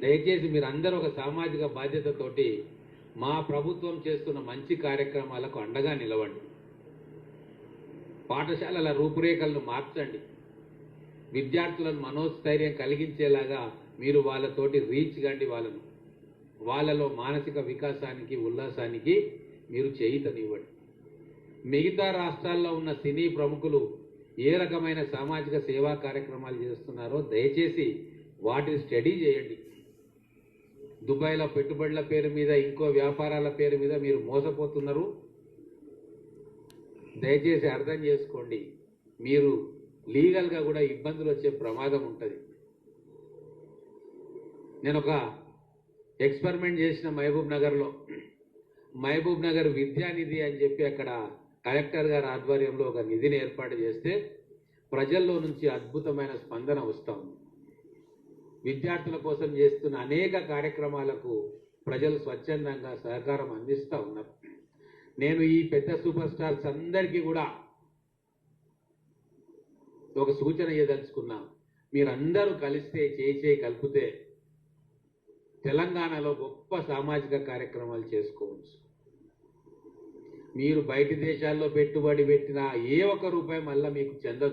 దయచేసి మీరందరూ ఒక సామాజిక బాధ్యతతోటి మా ప్రభుత్వం చేస్తున్న మంచి కార్యక్రమాలకు అండగా నిలవండి. పాఠశాలల రూపురేఖలను మార్చండి. విద్యార్థులను మనోస్థైర్యం కలిగించేలాగా మీరు వాళ్ళతోటి రీచ్ కండి. వాళ్ళలో మానసిక వికాసానికి ఉల్లాసానికి మీరు చేయూతనివ్వండి. మిగతా రాష్ట్రాల్లో ఉన్న సినీ ప్రముఖులు ఏ రకమైన సామాజిక సేవా కార్యక్రమాలు చేస్తున్నారో దయచేసి వాటిని స్టడీ చేయండి. దుబాయ్లో పెట్టుబడుల పేరు మీద ఇంకో వ్యాపారాల పేరు మీద మీరు మోసపోతున్నారు. దయచేసి అర్థం చేసుకోండి. మీరు లీగల్గా కూడా ఇబ్బందులు వచ్చే ప్రమాదం ఉంటుంది. నేను ఒక ఎక్స్పెరిమెంట్ చేసిన మహబూబ్ నగర్ విద్యానిధి అని చెప్పి అక్కడ కలెక్టర్ గారి ఆధ్వర్యంలో ఒక నిధిని ఏర్పాటు చేస్తే ప్రజల్లో నుంచి అద్భుతమైన స్పందన వస్తూ ఉంది. విద్యార్థుల కోసం చేస్తున్న అనేక కార్యక్రమాలకు ప్రజలు స్వచ్ఛందంగా సహకారం అందిస్తూ ఉన్నారు. నేను ఈ పెద్ద సూపర్ స్టార్స్ అందరికీ కూడా ఒక సూచన ఇవ్వదలుచుకున్నా. మీరందరూ కలిస్తే చేయి కలిపితే తెలంగాణలో గొప్ప సామాజిక కార్యక్రమాలు చేసుకోవచ్చు. మీరు బయటి దేశాల్లో పెట్టుబడి పెట్టిన ఏ ఒక్క రూపాయి మళ్ళీ మీకు చెందదు.